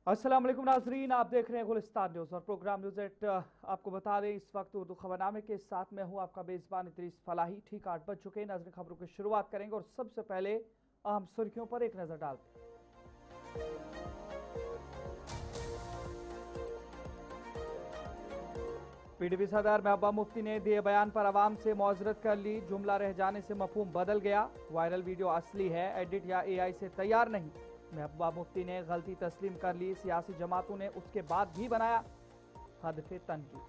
अस्सलाम वालेकुम नाजरीन, आप देख रहे हैं गुलिस्तान न्यूज़ और प्रोग्राम न्यूज़ एट। आपको बता दें इस वक्त उर्दू खबरनामे के साथ मैं हूं आपका मेज़बान इदरीस फलाही। ठीक 8 बज चुके हैं। नाज़रीन, खबरों की शुरुआत करेंगे और सबसे पहले अहम सुर्खियों पर एक नज़र डालते हैं। पीडीपी सदर महबूबा मुफ्ती ने दिए बयान पर आवाम से मौजरत कर ली। जुमला रह जाने से मफहूम बदल गया। वायरल वीडियो असली है, एडिट या एआई से तैयार नहीं। महबूबा मुफ्ती ने गलती तस्लीम कर ली। सियासी जमातों ने उसके बाद भी बनाया हदफ तनकीद।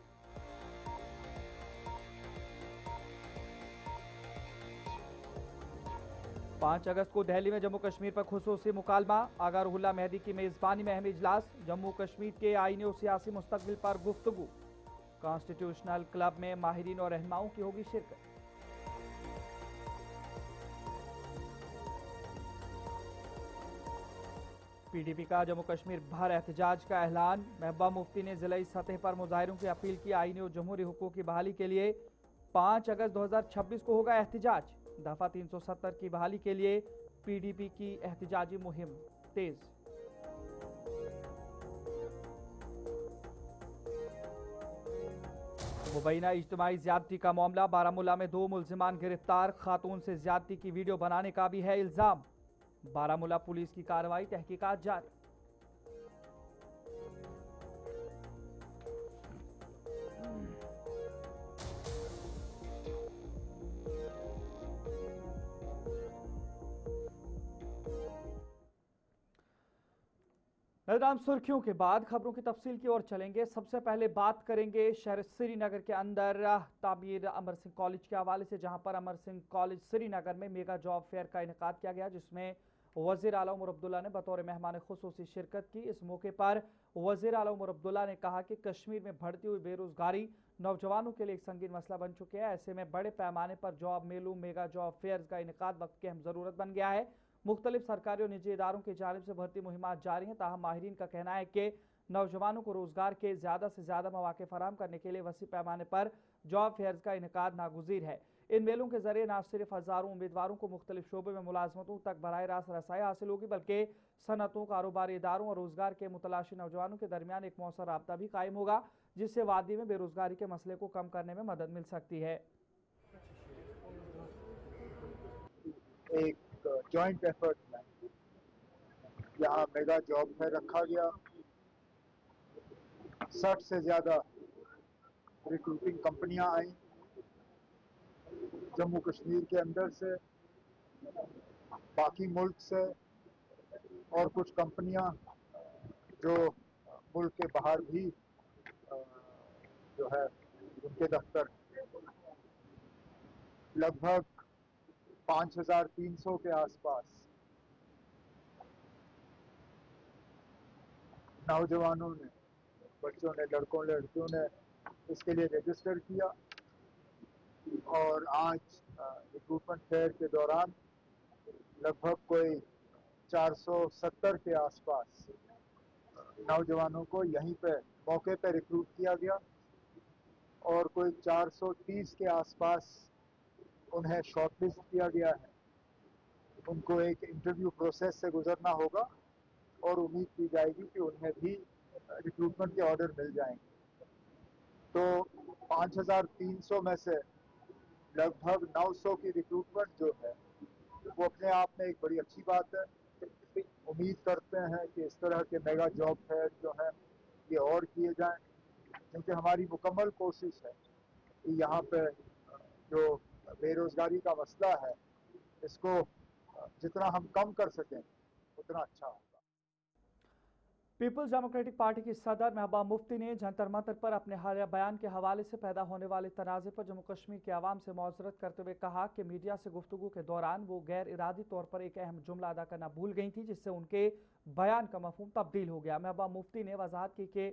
5 अगस्त को दिल्ली में जम्मू कश्मीर पर खुसूसी मुकालमा। आगा रुहुल्लाह मेहदी की मेज़बानी में अहम इजलास। जम्मू कश्मीर के आईनी और सियासी मुस्तकबिल पर गुफ्तगू। कॉन्स्टिट्यूशनल क्लब में माहिरीन और रहनुमाओं की होगी शिरकत। पीडीपी का जम्मू कश्मीर भर एहतजाज का ऐलान। महबूबा मुफ्ती ने जिलाई सतह पर मुजाहिरों की अपील की। आईनी और जमहूरी हुकूक की बहाली के लिए 5 अगस्त 2026 को होगा एहतजाज। दफा 370 की बहाली के लिए पीडीपी की एहतजाजी मुहिम तेज। मुबैना इज्तिमाई ज्यादती का मामला। बारामूला में 2 मुल्जिमान गिरफ्तार। खातून से ज्यादती की वीडियो बनाने का भी है इल्जाम। बारामूला पुलिस की कार्रवाई, तहकीकात जारी। नजराम सुर्खियों के बाद खबरों की तफसील की ओर चलेंगे। सबसे पहले बात करेंगे शहर श्रीनगर के अंदर तामीर अमर सिंह कॉलेज के हवाले से, जहां पर अमर सिंह कॉलेज श्रीनगर में मेगा जॉब फेयर का इनेकाद किया गया, जिसमें वज़ीर आला उमर अब्दुल्ला ने बतौर मेहमान खुसूसी शिरकत की। इस मौके पर वज़ीर आला उमर अब्दुल्ला ने कहा कि कश्मीर में बढ़ती हुई बेरोजगारी नौजवानों के लिए एक संगीन मसला बन चुके हैं। ऐसे में बड़े पैमाने पर जॉब मेलों, मेगा जॉब फेयर का इनेकाद वक्त की अहम ज़रूरत बन गया है। मुख्तलिफ सरकारी और निजी इदारों की जानिब से भर्ती मुहिमात जारी हैं। ताहम माहिरीन का कहना है कि नौजवानों को रोजगार के ज़्यादा से ज़्यादा मौके फराहम करने के लिए वसी पैमाने पर जॉब फेयर्स का इनेकाद नागुज़ीर है। इन मेलों के जरिए न सिर्फ हज़ारों उम्मीदवारों को मुख्तलिफ शोबे में मुलाजमतों तक बराह रास्त रसाई हासिल होगी, बल्कि सनतों, कारोबारी इदारों और रोजगार के मुतलाशी नौजवानों के दरमियान एक मौसर राबता भी कायम होगा, जिससे वादी में बेरोजगारी के मसले को कम करने में मदद मिल सकती है। एक जॉइंट एफर्ट में यहाँ मेगा जॉब फेयर रखा गया। 60 से ज्यादा रिक्रूटिंग कंपनियां आई जम्मू कश्मीर के अंदर से, बाकी मुल्क से, और कुछ कंपनियां जो मुल्क के बाहर भी जो है उनके दफ्तर। लगभग 5300 के आसपास नौजवानों ने, बच्चों ने, लड़कों लड़कियों ने इसके लिए रजिस्टर किया। और आज रिक्रूटमेंट फेयर के दौरान लगभग कोई 470 के आसपास नौजवानों को यहीं पे मौके पे रिक्रूट किया गया और कोई 430 के आसपास उन्हें शॉर्टलिस्ट किया गया है। उनको एक इंटरव्यू प्रोसेस से गुजरना होगा और उम्मीद की जाएगी कि उन्हें भी रिक्रूटमेंट के ऑर्डर मिल जाएंगे। तो 5300 में से लगभग 900 की रिक्रूटमेंट जो है वो अपने आप में एक बड़ी अच्छी बात है। उम्मीद करते हैं कि इस तरह के मेगा जॉब फेयर जो है ये और किए जाएं, क्योंकि हमारी मुकम्मल कोशिश है कि यहाँ पे जो बेरोजगारी का मसला है इसको जितना हम कम कर सकें उतना अच्छा होगा। पीपल्स डेमोक्रेटिक पार्टी की सदर महबूबा मुफ्ती ने जंतर मंतर पर अपने हालिया बयान के हवाले से पैदा होने वाले तनाज़े पर जम्मू कश्मीर के आवाम से मौजरत करते हुए कहा कि मीडिया से गुफ्तगू के दौरान वो गैर इरादी तौर पर एक अहम जुमला अदा करना भूल गई थी, जिससे उनके बयान का मफहूम तब्दील हो गया। महबूबा मुफ्ती ने वजाहत की कि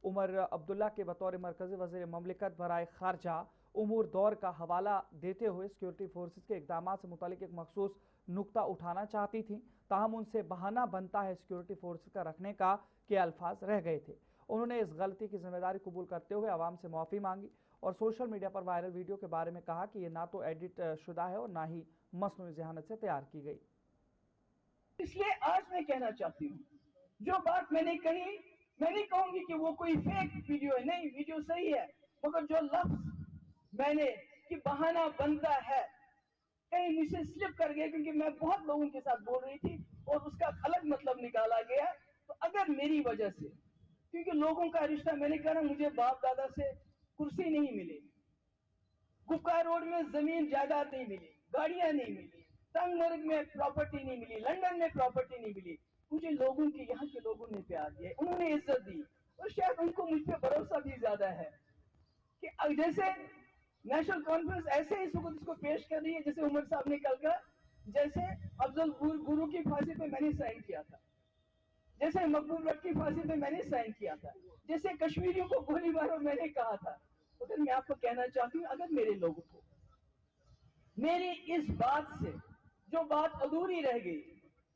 उमर अब्दुल्ला के बतौर मरकज़ी वज़ीर ममलिकत बराए खारजा उमूर दौर का हवाला देते हुए सिक्योरिटी फोर्सेस के इकदाम से मुतालिक एक मखसूस नुक्ता उठाना चाहती थी। ताहम उनसे बहाना बनता है सिक्योरिटी फोर्सेस का रखने का के अल्फाज रह गए थे। उन्होंने इस गलती की जिम्मेदारी कबूल करते हुए आवाम से माफ़ी मांगी और सोशल मीडिया पर वायरल वीडियो के बारे में कहा कि यह ना तो एडिट शुदा है और ना ही मसनूई ज़हानत से तैयार की गई। इसलिए आज मैं कहना चाहती हूँ जो बात मैंने कही, मैं नहीं कहूंगी कि वो कोई फेक वीडियो है, नहीं, वीडियो सही है, मगर जो लफ्ज मैंने कि बहाना बनता है कहीं मुझसे स्लिप कर गया, क्योंकि मैं बहुत लोगों के साथ बोल रही थी और उसका अलग मतलब निकाला गया। तो अगर मेरी वजह से, क्योंकि लोगों का रिश्ता, मैंने कहा ना, मुझे बाप दादा से कुर्सी नहीं मिली, गुफका रोड में जमीन जायदाद नहीं मिली, गाड़ियां नहीं मिली, संगमर्ग में प्रॉपर्टी नहीं मिली, लंदन में प्रॉपर्टी नहीं मिली, मुझे लोगों के, यहाँ के लोगों ने प्यार दिया, उन्होंने इज्जत दी, और शायद उनको मुझ पर भरोसा भी ज्यादा है कि जैसे नेशनल कॉन्फ्रेंस ऐसे ही इसको पेश कर रही है, जैसे उमर साहब ने कल का, जैसे अफजल गुरु की फांसी पे मैंने साइन किया था, जैसे मकबूल रख की फांसी पे मैंने साइन किया था, जैसे कश्मीरियों को गोली मारो मैंने कहा था। तो फिर मैं आपको कहना चाहती हूँ, अगर मेरे लोगों को मेरी इस बात से जो बात अधूरी रह गई,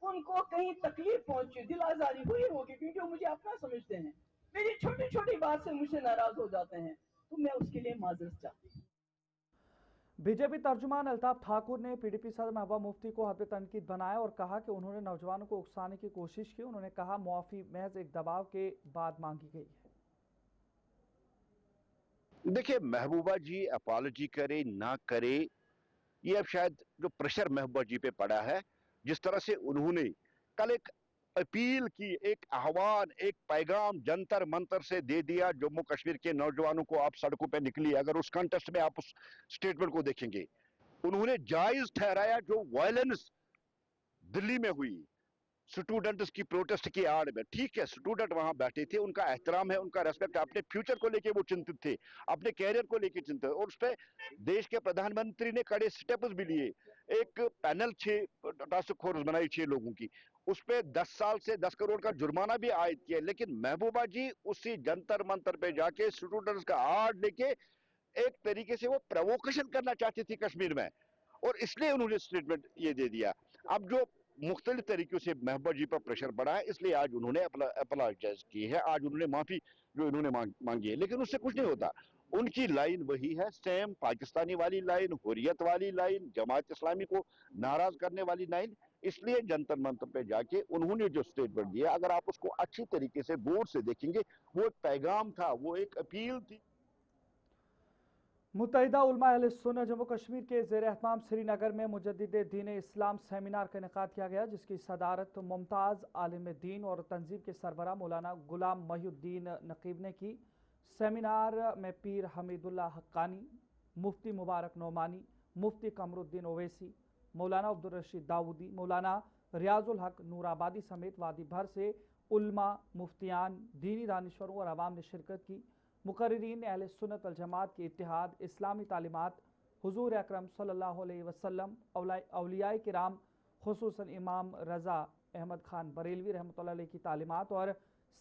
उनको कहीं तकलीफ पहुंची, दिल आजारी हुई होगी, क्योंकि वो मुझे अपना समझते हैं, मेरी छोटी छोटी बात से मुझसे नाराज हो जाते हैं, तो मैं उसके लिए माजरत चाहती हूँ। बीजेपी तर्जुमान अल्ताफ ठाकुर ने पीडीपी सदर महबूबा मुफ्ती को हरब तनकीद बनाया और कहा कि उन्होंने नौजवानों को उकसाने की कोशिश की। उन्होंने कहा मुआफी महज एक दबाव के बाद मांगी गई है। देखिए, महबूबा जी अपॉलॉजी करे ना करे, ये अब शायद जो प्रेशर महबूबा जी पे पड़ा है, जिस तरह से उन्होंने कल एक अपील की, एक आह्वान, एक पैगाम जंतर मंतर से दे दिया जम्मू कश्मीर के नौजवानों को, आप सड़कों पे निकलिए। अगर उस कंटेस्ट में आप उस स्टेटमेंट को देखेंगे, उन्होंने जायज ठहराया जो वायलेंस दिल्ली में हुई स्टूडेंट्स की प्रोटेस्ट की आड़ में। ठीक है, स्टूडेंट वहां बैठे थे, उनका एहतराम है, उनका रेस्पेक्ट है, अपने फ्यूचर को लेके वो चिंतित थे, अपने कैरियर को लेके चिंतित, और उस पर देश के प्रधानमंत्री ने कड़े स्टेप्स भी लिए। एक पैनल 6 टास्क फोर्स बनाई 6 लोगों की, उस पर 10 साल से 10 करोड़ का जुर्माना भी आयद किया। लेकिन महबूबा जी उसी जंतर मंतर पे जाके स्टूडेंट्स का आड़ लेके एक तरीके से वो प्रोवोकेशन करना चाहती थी कश्मीर में, और इसलिए उन्होंने स्टेटमेंट ये दे दिया। अब जो मुख्तलिफ तरीकों से महबूबा जी पर प्रेशर बढ़ा है, इसलिए आज उन्होंने अपॉलोजाइज की है, आज उन्होंने माफी जो इन्होंने मांगी है। लेकिन उससे कुछ नहीं होता, उनकी लाइन वही है, सेम पाकिस्तानी वाली लाइन, हुर्रियत वाली लाइन, जमात इस्लामी को नाराज करने वाली लाइन। इसलिए जंतर मंतर पे जाके उन्होंने जो स्टेटमेंट दिया, अगर आप उसको अच्छी तरीके से गौर से देखेंगे, वो एक पैगाम था, वो एक अपील थी। मुत्तहिदा उलमा अहले सुन्नत जम्मू कश्मीर के ज़ेर एहतमाम श्रीनगर में मुजद्दिद दीन इस्लाम सेमिनार का इनेकाद किया गया, जिसकी सदारत मुमताज़ आलिम दीन और तंजीम के सरबराह मौलाना गुलाम महिउद्दीन नकीब ने की। सेमिनार में पीर हमीदुल्लाह हक्कानी, मुफ्ती मुबारक नोमानी, मुफ्ती कमरुद्दीन ओवैसी, मौलाना अब्दुल रशीद दाऊदी, मौलाना रियाजुल हक नूराबादी समेत वादी भर से उलमा, मुफ्तियान, दीनी दानिश्वरों और अवाम ने शिरकत की। मुकर्रिरीन अहले सुन्नत वल जमात के इत्तिहाद, इस्लामी तालीमात, हुजूर अकरम सल्लल्लाहु अलैहि वसल्लम, औलियाए किराम खुसूसन इमाम रज़ा अहमद खान बरेलवी रहमतुल्लाह अलैह की तालीमात और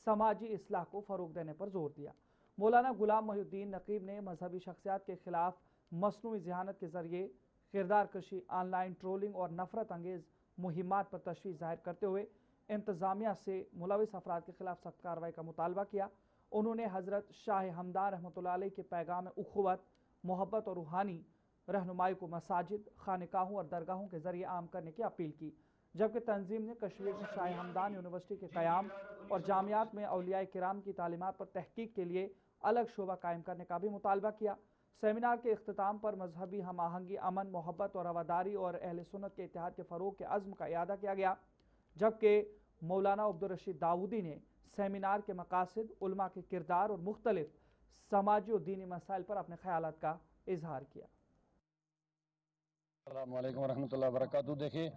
समाजी इस्लाह को फ़रोग देने पर जोर दिया। मौलाना गुलाम महिउद्दीन नकीब ने मजहबी शख्सियात के खिलाफ मसनूई ज़हानत के ज़रिए किरदार कशी, ऑनलाइन ट्रोलिंग और नफरत अंगेज़ मुहिमात पर तशवीश ज़ाहिर करते हुए इंतज़ामिया से मुलविस अफराद के खिलाफ सख्त कार्रवाई का मुतालबा किया। उन्होंने हज़रत शाह हमदान रहमतुल्लाह अलैह के पैगाम उख़्वत, मोहब्बत और रूहानी रहनुमाई को मसाजिद, खानकाहों और दरगाहों के ज़रिए आम करने की अपील की। जबकि तंजीम ने कश्मीर में शाह हमदान यूनिवर्सिटी के क़याम और जामियात में औलियाए किराम की तालीमात पर तहकीक के लिए अलग शोबा कायम करने का भी मुतालबा किया। सेमिनार के इख्तिताम पर मजहबी हम आहंगी, अमन, मोहब्बत और रवादारी और अहले सुन्नत के इत्तेहाद के फ़रोग के अज़्म का इयादा किया गया। जबकि मौलाना अब्दुल रशीद दाऊदी ने सेमिनार के मकासद, उलमा के किरदार और मुख्तलिफ समाजी और दीनी मसाइल पर अपने ख्यालात का इजहार किया। अस्सलाम वालेकुम वरहमतुल्लाहि वबरकातुहू। देखिए,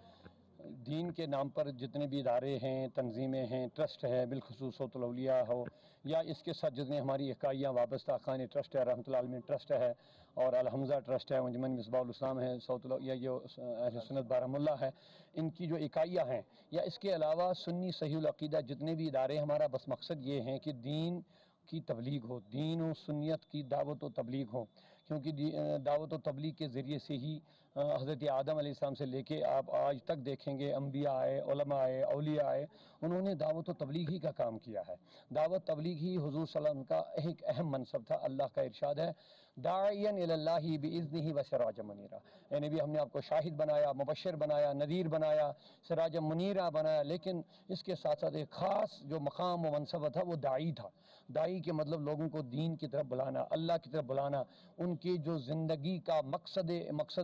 दीन के नाम पर जितने भी इदारे हैं, तंजीमें हैं, ट्रस्ट है, बिलखुसूस सौतुल औलिया हो, या इसके साथ जितनी हमारी इकाइयाँ वाबस्ता, खानी ट्रस्ट है, रहमतुल्लाह आलमीन ट्रस्ट है, और अलहमजा ट्रस्ट है, अंजुमन मिसबाहुल इस्लाम है, सौतुल या जो अहले सुन्नत बारामुल्ला है, इनकी जो इकाइयाँ हैं, या इसके अलावा सुन्नी सहीहुल अक़ीदा जितने भी इदारे, हमारा बस मकसद ये है कि दीन की तबलीग हो, दीन और सुन्नियत की दावत व तबलीग हो। क्योंकि दावत व तबलीग के ज़रिए से ही हज़रत आदम अलैहिस्सलाम से लेके आप आज तक देखेंगे, अम्बिया आए, उलमा आए, औलिया आए, उन्होंने दावत व तबलीग ही का काम किया है। दावत तबलीग ही हुज़ूर सल्लल्लाहु अलैहि वसल्लम का एक अहम मनसब था। अल्लाह का इरशाद है, दाइयन इलल्लाहि बिइज़्निहि व सिराजम मुनीरा। ए नबी, हमने आपको शाहिद बनाया, मुबश्शिर बनाया, नज़ीर बनाया, सिराजम मुनीरा बनाया, लेकिन इसके साथ साथ एक ख़ास जो मकाम व मनसब था वो दाई था। दाई के मतलब लोगों को दीन की तरफ बुलाना, अल्लाह की तरफ बुलाना, उनकी जो ज़िंदगी का मकसद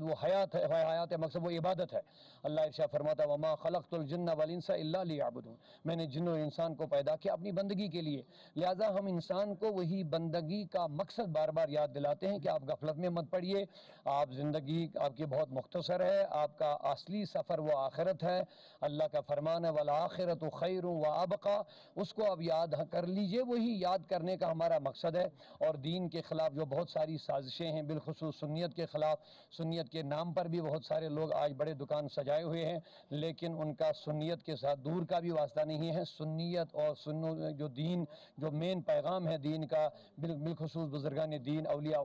वो हयात है, मकसद वो इबादत है। अल्लाह इरशाद फरमाता है, वमा खलक़तुल जिन्ना वल इंसा इल्ला लियअबुदून, मैंने जिन्न और इंसान को पैदा किया अपनी बंदगी के लिए। लिहाजा हम इंसान को वही बंदगी का मकसद बार बार याद दिलाते हैं कि आप गफलत में मत पड़िए, आप ज़िंदगी आपकी बहुत मुख्तसर है, आपका असली सफ़र वो आखिरत है। अल्लाह का फरमान है, वल आखिरतु खैरुन व अबका, उसको आप याद कर लीजिए, वही याद करने का हमारा मकसद है। और दीन के ख़िलाफ़ जो बहुत सारी साजिशें हैं, बिलखुसूस सुन्नियत के ख़िलाफ़, सुन्नियत के नाम पर भी बहुत सारे लोग आज बड़े दुकान सजाए हुए हैं, लेकिन उनका सुन्नियत के साथ दूर का भी वास्ता नहीं है। सुन्नियत और सुन्नो जो दीन, जो मेन पैगाम है दीन का, बिलखुसूस बुजुर्गान दीन, औलिया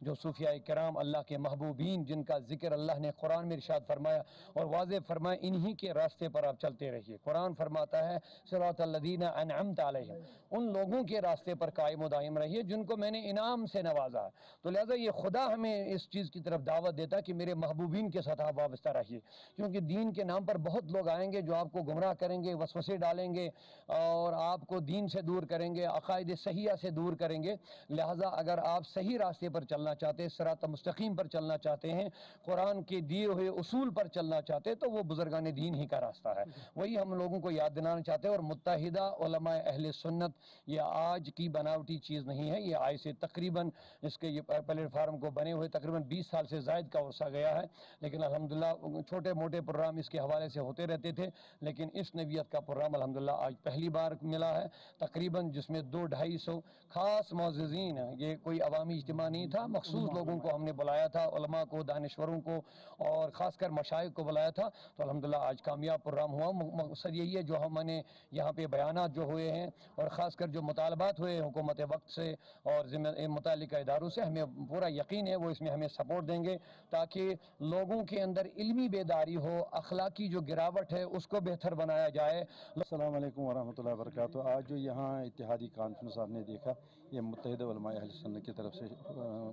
जो सूफिया कराम, अल्लाह के महबूबीन, जिनका जिक्र अल्लाह ने कुरान में इरशाद फरमाया और वाज़ेह फरमाया, इन्हीं के रास्ते पर आप चलते रहिए। कुरान फरमाता है, सिरातल लज़ीना अनअमता अलैहिम, उन लोगों के रास्ते पर कायम दायम रहिए जिनको मैंने इनाम से नवाजा। तो लिहाजा ये खुदा हमें इस चीज़ की तरफ दावत देता है कि मेरे महबूबीन के साथ आप वाबस्ता रहिए, क्योंकि दीन के नाम पर बहुत लोग आएंगे जो आपको गुमराह करेंगे, वसवसे डालेंगे और आपको दीन से दूर करेंगे, अकायद सहिया से दूर करेंगे। लिहाजा अगर आप सही रास्ते पर चलना चाहते हैं, सिरात मुस्तकीम पर चलना चाहते हैं, कुरान के दिए हुए उसूल पर चलना चाहते हैं, तो वो बुजुर्गान दीन ही का रास्ता है। वही हम लोगों को याद दिलाना चाहते हैं। और मुत्तहिदा उलमा अहले सुन्नत ये आज की बनावटी चीज़ नहीं है, ये आज से तकरीबन इसके ये प्लेटफार्म को बने हुए तकरीबन 20 साल से ज़ायद का अरसा गया है, लेकिन अल्हम्दुलिल्लाह छोटे मोटे प्रोग्राम इसके हवाले से होते रहते थे, लेकिन इस नवियत का प्रोग्राम अल्हम्दुलिल्लाह आज पहली बार मिला है तकरीबन, जिसमें 200-250 ख़ास मौज़िज़ीन हैं। ये कोई अवामी इज्तिमा नहीं था, मखसूस लोगों को हमने बुलाया था, उलमा को, दानिश्वरों को और ख़ासकर मशाइख को बुलाया था। तो अल्हम्दुलिल्लाह आज कामयाब प्रोग्राम हुआ। मकसद यही है, जो हमने यहाँ पे बयानात जो हुए हैं और ख़ासकर जो मुतालबात हुए हुकूमत वक्त से और मुतालिका इदारों से, हमें पूरा यकीन है वो इसमें हमें सपोर्ट देंगे, ताकि लोगों के अंदर इल्मी बेदारी हो, अखलाकी जो गिरावट है उसको बेहतर बनाया जाए। अस्सलाम वालेकुम वरहमतुल्लाहि वबरकातुहू। आज जो यहाँ इत्तिहादी कॉन्फ्रेंस आपने देखा, ये मुत्तहिदा उलमा अहले सुन्नत की तरफ से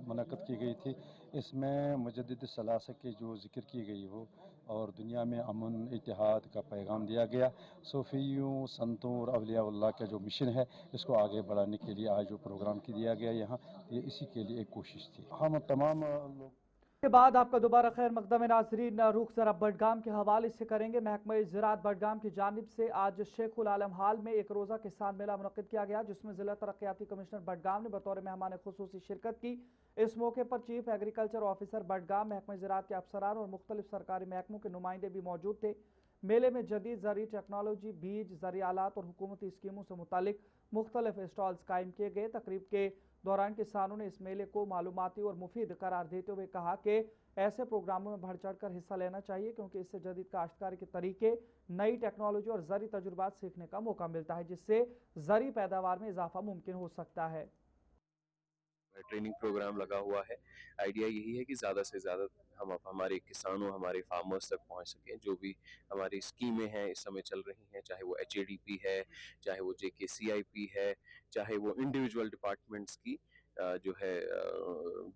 मुनक़्क़द की गई थी। इसमें मुजद्दिद सलासा की जो ज़िक्र की गई हो और दुनिया में अमन इत्तिहाद का पैगाम दिया गया, सूफ़ियों, संतों और औलिया का जो मिशन है इसको आगे बढ़ाने के लिए आज जो प्रोग्राम की दिया गया यहाँ, ये इसी के लिए एक कोशिश थी। हम तमाम लोग के बाद आपका दोबारा खैर मकदम नाज़रीन, रुख ज़रा बडगाम के हवाले से करेंगे। महकमा ज़राअत बडगाम की जानिब से आज शेखुल आलम हाल में एक रोज़ा किसान मेला मुनक़्क़िद किया गया, जिसमें ज़िला तरक्याती कमिश्नर बडगाम ने बतौर मेहमान खुसूसी शिरकत की। इस मौके पर चीफ एग्रीकल्चर ऑफिसर बडगाम, महकमा ज़राअत के अफसरान और मुख्तलिफ सरकारी महकमों के नुमाइंदे भी मौजूद थे। मेले में जदीद ज़रई टेक्नोलॉजी, बीज, ज़रई आलात और हुकूमती स्कीमों से मुतालिक मुख्तलिफ स्टॉल्स कायम किए गए। तकरीब के दौरान किसानों ने इस मेले को मालूमाती और मुफीद करार देते हुए कहा कि ऐसे प्रोग्रामों में बढ़ चढ़ कर हिस्सा लेना चाहिए, क्योंकि इससे जदीद काश्तकारी के तरीके, नई टेक्नोलॉजी और ज़री तजुर्बात सीखने का मौका मिलता है, जिससे ज़री पैदावार में इजाफा मुमकिन हो सकता है। ट्रेनिंग प्रोग्राम लगा हुआ है। आइडिया यही है कि ज़्यादा से ज़्यादा हम हमारे किसानों, हमारे फार्मर्स तक पहुंच सकें। जो भी हमारी स्कीमें हैं इस समय चल रही हैं, चाहे वो HADP है, चाहे वो JKCIP है, चाहे वो इंडिविजुअल डिपार्टमेंट्स की जो है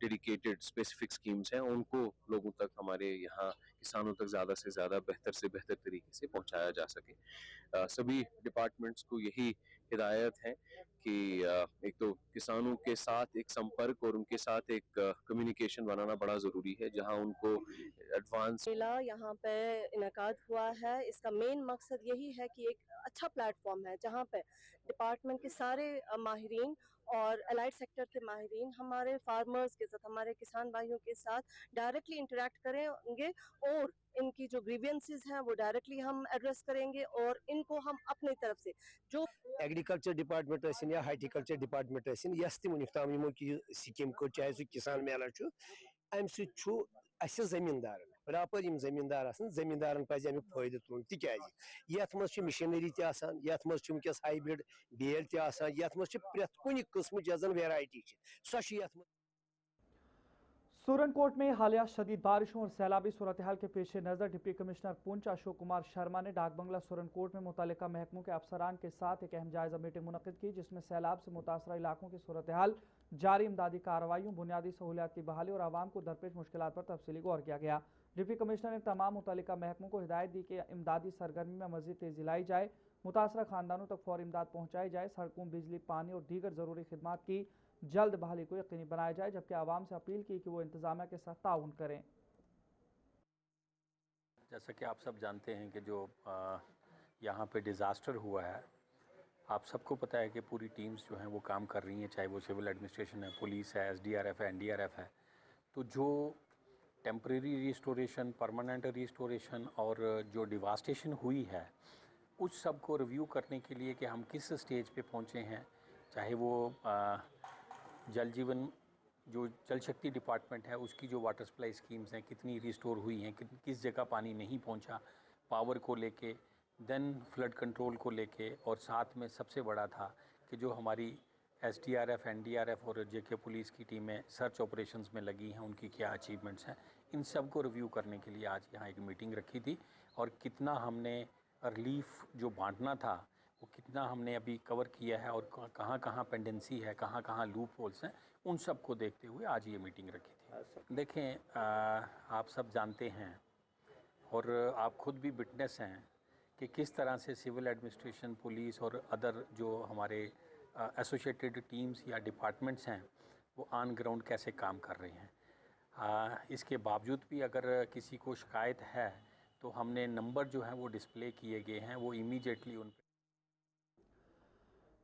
डेडिकेटेड स्पेसिफिक स्कीम्स हैं, उनको लोगों तक, हमारे यहाँ किसानों तक ज़्यादा से ज़्यादा बेहतर से बेहतर तरीके से पहुंचाया जा सके। सभी डिपार्टमेंट्स को यही हिदायत है कि एक तो किसानों के साथ एक संपर्क और उनके साथ एक कम्युनिकेशन बनाना बड़ा ज़रूरी है, जहां उनको एडवांस मेला यहाँ पे इनकाद हुआ है। इसका मेन मकसद यही है कि एक अच्छा प्लेटफॉर्म है जहाँ पे डिपार्टमेंट के सारे माहिरीन और अलाइड सेक्टर के माहिरीन हमारे फार्मर्स के साथ, हमारे किसान भाइयों के साथ डायरेक्टली इंटरेक्ट करेंगे और इनकी जो ग्रीवियंसेस हैं वो डायरेक्टली हम एड्रेस करेंगे और इनको हम अपनी तरफ से जो एग्रीकल्चर डिपार्टमेंट या हार्टिकल्चर डिपार्टमेंट यस तुम यमो की स्कीम को, चाहे सह किसान मेला अम सह जमींदार प्रॉपर जमींदार जमींदारन पज अमुक फायदे तुलन तिक मशीनरी वस हाइब्रिड बेल प्रत कुन किस्म जन वेराइटी सो सूरनकोट में हालिया शदीद बारिशों और सैलाबी सूरत हाल के पेश नज़र डिप्टी कमिश्नर पुंछ अशोक कुमार शर्मा ने डाक बंगला सूरनकोट में मुतल्लिका महकमों के अफसरान के साथ एक अहम जायजा मीटिंग मुनक्किद की, जिसमें सैलाब से मुतासरा इलाकों की सूरत हाल, जारी इमदादी कार्रवाइयों, बुनियादी सहूलियात की बहाली और आवाम को दरपेश मुश्किलात पर तफसीली गौर किया गया। डिप्टी कमिश्नर ने तमाम मुतल्लिका महकमों को हिदायत दी कि इमदादी सरगर्मी में मज़ीद तेज़ी लाई जाए, मुतासरा खानदानों तक फौरी इमदाद पहुँचाई जाए, सड़कों, बिजली, पानी और दीगर ज़रूरी खिदमात की जल्द बहाली को यकीनी बनाया जाए, जबकि आवाम से अपील की कि वो इंतजामिया के साथ ताउन करें। जैसा कि आप सब जानते हैं कि जो यहाँ पे डिज़ास्टर हुआ है, आप सबको पता है कि पूरी टीम्स जो हैं वो काम कर रही हैं, चाहे वो सिविल एडमिनिस्ट्रेशन है, पुलिस है, SDRF है, NDRF है। तो जो टेम्परेरी रिस्टोरेशन, परमानेंट रिस्टोरेशन और जो डिवास्टेशन हुई है, उस सब को रिव्यू करने के लिए कि हम किस स्टेज पे पहुँचे हैं, चाहे वो जल जीवन जो जल शक्ति डिपार्टमेंट है उसकी जो वाटर सप्लाई स्कीम्स हैं कितनी रिस्टोर हुई हैं, किस जगह पानी नहीं पहुंचा, पावर को लेके, देन फ्लड कंट्रोल को लेके, और साथ में सबसे बड़ा था कि जो हमारी SDRF, NDRF और JK पुलिस की टीमें सर्च ऑपरेशंस में लगी हैं, उनकी क्या अचीवमेंट्स हैं, इन सब को रिव्यू करने के लिए आज यहाँ एक मीटिंग रखी थी। और कितना हमने रिलीफ जो बांटना था वो कितना हमने अभी कवर किया है और कहाँ कहाँ पेंडेंसी है, कहाँ कहाँ लूप होल्स हैं, उन सब को देखते हुए आज ये मीटिंग रखी थी। देखें, आप सब जानते हैं और आप खुद भी विटनेस हैं कि किस तरह से सिविल एडमिनिस्ट्रेशन, पुलिस और अदर जो हमारे एसोसिएटेड टीम्स या डिपार्टमेंट्स हैं वो ऑन ग्राउंड कैसे काम कर रहे हैं। इसके बावजूद भी अगर किसी को शिकायत है तो हमने नंबर जो हैं वो डिस्प्ले किए गए हैं, वो इमीडिएटली उन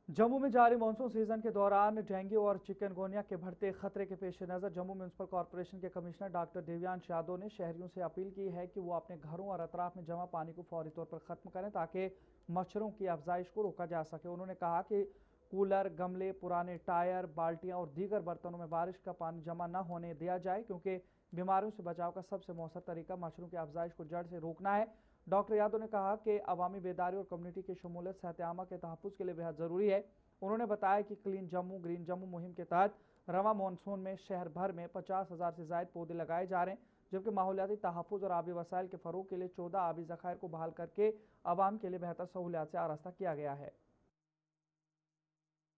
जम्मू में जारी मानसून सीजन के दौरान डेंगू और चिकनगुनिया के बढ़ते खतरे के पेश नज़र जम्मू म्यूनसिपल कॉरपोरेशन के कमिश्नर डॉक्टर दिव्यांश यादव ने शहरियों से अपील की है कि वो अपने घरों और अतराफ में जमा पानी को फौरी तौर पर ख़त्म करें ताकि मच्छरों की अफजाइश को रोका जा सके। उन्होंने कहा कि कूलर, गमले, पुराने टायर, बाल्टियाँ और दीगर बर्तनों में बारिश का पानी जमा न होने दिया जाए, क्योंकि बीमारियों से बचाव का सबसे मौसर तरीका मच्छरों की अफजाइश को जड़ से रोकना है। डॉक्टर यादव ने कहा कि अवामी बेदारी और कम्युनिटी की शमूलियत सेहत आमा के तहफ़्फ़ुज़ के लिए बेहद ज़रूरी है। उन्होंने बताया कि क्लीन जम्मू ग्रीन जम्मू मुहिम के तहत रवा मानसून में शहर भर में 50,000 से ज़ायद पौधे लगाए जा रहे हैं, जबकि माहौलियाती तहफ़्फ़ुज़ और आबी वसाइल के फ़रोग़ के लिए 14 आबी ज़खायर को बहाल करके आवाम के लिए बेहतर सहूलियात से आरास्ता किया गया है।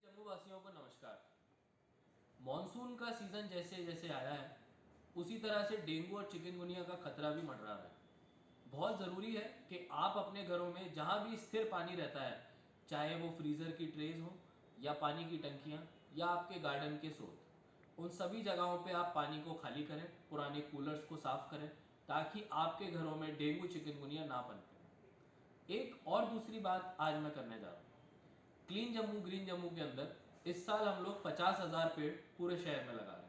जम्मू वासियों को नमस्कार। मानसून का सीज़न जैसे जैसे आया है उसी तरह से डेंगू और चिकनगुनिया का खतरा भी मंडरा रहा है। बहुत ज़रूरी है कि आप अपने घरों में जहाँ भी स्थिर पानी रहता है, चाहे वो फ्रीज़र की ट्रेज हो या पानी की टंकियाँ या आपके गार्डन के स्रोत, उन सभी जगहों पे आप पानी को खाली करें, पुराने कूलर्स को साफ़ करें ताकि आपके घरों में डेंगू चिकनगुनिया ना पनपे। एक और दूसरी बात आज मैं करने जा रहा हूँ। क्लीन जम्मू ग्रीन जम्मू के अंदर इस साल हम लोग 50,000 पेड़ पूरे शहर में लगा रहे हैं।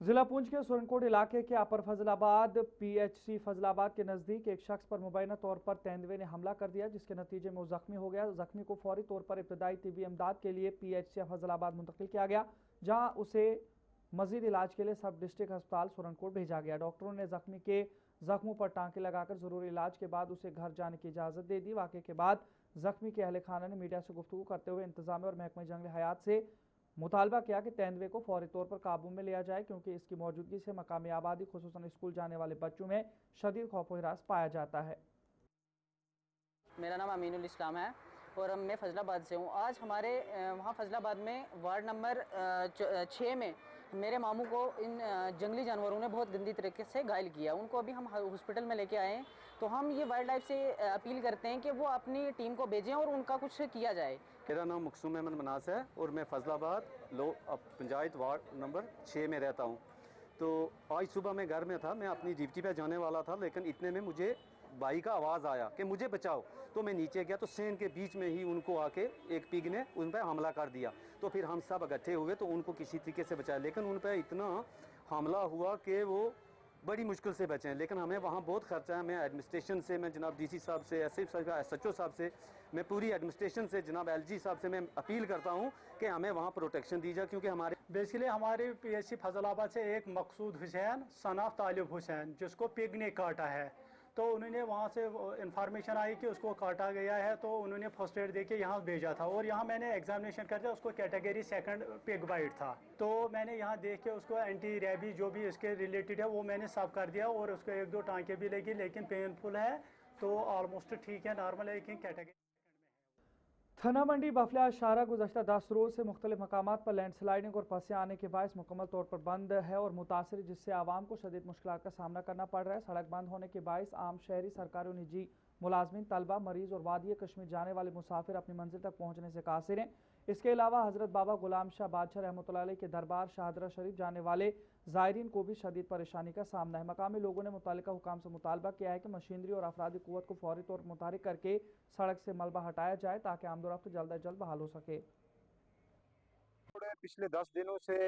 जिला पुंछ के सुरनकोट इलाके के अपर फजलाबाद PHC फजलाबाद के नज़दीक एक शख्स पर मुबैना तौर पर तेंदुए ने हमला कर दिया, जिसके नतीजे में वो जख्मी हो गया। जख्मी को फौरी तौर पर इब्तदाई तिब्बी इमदाद के लिए PHC फजलाबाद मुंतकिल किया गया, जहां उसे मजीद इलाज के लिए सब डिस्ट्रिक्ट अस्पताल सुरनकोट भेजा गया। डॉक्टरों ने जख्मी के जख्मों पर टाँके लगाकर ज़रूरी इलाज के बाद उसे घर जाने की इजाज़त दे दी। वाक़े के बाद जख्मी के अहल खाना ने मीडिया से गुफ्तगू करते हुए इंतजामिया और महकमा जंगल हयात से मुतालबा किया कि तेंदुए को फौरी तौर पर काबू में लिया जाए, क्योंकि इसकी मौजूदगी से मकामी आबादी खुसूसन स्कूल जाने वाले बच्चों में शदीद खौफ हिरास पाया जाता है। मेरा नाम अमीनुल इस्लाम है और मैं फजलाबाद से हूँ। आज हमारे वहाँ फजलाबाद में वार्ड नंबर 6 में मेरे मामू को इन जंगली जानवरों ने बहुत गंदी तरीके से घायल किया। उनको अभी हम हॉस्पिटल में लेके आए हैं, तो हम ये वाइल्ड लाइफ से अपील करते हैं कि वो अपनी टीम को भेजें और उनका कुछ किया जाए। मेरा नाम मकसूम अहमद मनास है और मैं फजलाबाद पंचायत वार्ड नंबर 6 में रहता हूँ। तो आज सुबह मैं घर में था, मैं अपनी ड्यूटी पे जाने वाला था, लेकिन इतने में मुझे भाई का आवाज़ आया कि मुझे बचाओ। तो मैं नीचे गया तो सेन के बीच में ही उनको आके एक पिग ने उन पर हमला कर दिया। तो फिर हम सब इकट्ठे हुए तो उनको किसी तरीके से बचाया, लेकिन उन पर इतना हमला हुआ कि वो बड़ी मुश्किल से बचे हैं। लेकिन हमें वहाँ बहुत खर्चा है। मैं एडमिनिस्ट्रेशन से, मैं जनाब DC साहब से, SHO साहब से, मैं पूरी एडमिनिस्ट्रेशन से, जनाब LG साहब से मैं अपील करता हूँ कि हमें वहाँ प्रोटेक्शन दी जाए, क्योंकि हमारे बेसिकली हमारे PHC फजलाबाद से एक मकसूद हुसैन, सन ऑफ तालिब हुसैन, जिसको पिग ने काटा है। तो उन्होंने वहाँ से इंफॉर्मेशन आई कि उसको काटा गया है, तो उन्होंने फर्स्ट एड दे के यहाँ भेजा था। और यहाँ मैंने एग्जामिनेशन कर दिया, उसको कैटेगरी सेकंड पिग बाइट था, तो मैंने यहाँ देख के उसको एंटी रेबी जो भी इसके रिलेटेड है वो मैंने सब कर दिया, और उसको 1-2 टाँके भी लगी, लेकिन पेनफुल है, तो ऑलमोस्ट ठीक है, नॉर्मल है, लेकिन कैटेगरी। थना मंडी बफला शाहरा गुज़श्ता 10 रोज़ से मुख्तलिफ मकामात पर लैंडस्लाइडिंग और पसियाँ आने के बायस मुकम्मल तौर पर बंद है और मुतासर, जिससे आवाम को शदीद मुश्किलात का सामना करना पड़ रहा है। सड़क बंद होने के बायस आम शहरी, सरकारी और निजी मुलाजमीन, तलबा, मरीज़ और वादी कश्मीर जाने वाले मुसाफिर अपनी मंजिल तक पहुँचने से कासिर हैं। इसके अलावा हज़रत बाबा गुलाम शाह बादशाह रहमतुल्लाह अलैह के दरबार शाहदरा शरीफ जाने वाले ज़ायरीन को भी शदीद परेशानी का सामना है। मकामी लोगों ने मुतल्लिका हुकाम से मुतालबा किया है कि मशीनरी और अफरादी क़ुव्वत को फौरी तौर पर मुतहरिक करके सड़क से मलबा हटाया जाए ताकि आमदोरफ्त जल्द अज जल्द बहाल हो सके। पिछले 10 दिनों से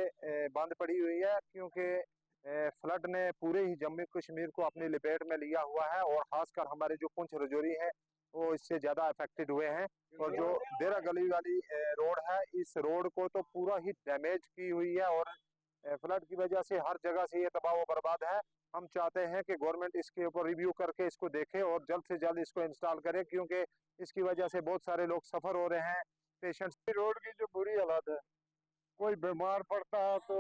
बंद पड़ी हुई है, क्योंकि फ्लड ने पूरे ही जम्मू कश्मीर को अपनी लपेट में लिया हुआ है, और खासकर हमारे जो पुंछ रजौरी है वो इससे ज़्यादा अफेक्टेड हुए हैं। और जो देरा गली वाली रोड है, इस रोड को तो पूरा ही डैमेज की हुई है, और फ्लड की वजह से हर जगह से ये तबाह व बर्बाद है। हम चाहते हैं कि गवर्नमेंट इसके ऊपर रिव्यू करके इसको देखे और जल्द से जल्द इसको इंस्टॉल करे, क्योंकि इसकी वजह से बहुत सारे लोग सफ़र हो रहे हैं। पेशेंट्स रोड की जो बुरी हालत है, कोई बीमार पड़ता है तो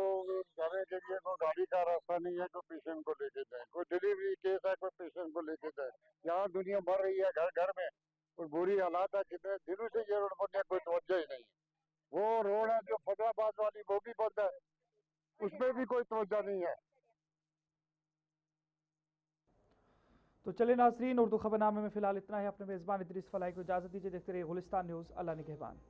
जाने के लिए कोई गाड़ी का रास्ता नहीं है, कोई पेशेंट को लेके जाए, कोई डिलीवरी केस है, कोई पेशेंट को लेके जाए। यहाँ दुनिया बढ़ रही है घर घर में, और बुरी हालात है। कितने दिनों से ये रोड बनने कोई तवज्जो ही नहीं। वो रोड है जो फैसलाबाद वाली, वो भी बंद है, उसमें भी कोई तवज्जो नहीं है। तो चले नाज़रीन, उर्दू खबरनामे में फिलहाल इतना ही। अपने मेज़बान इदरीस फलाई को इजाज़त दीजिए। देखते रहिए गुलिस्तान न्यूज़। अल्लाह निगहबान।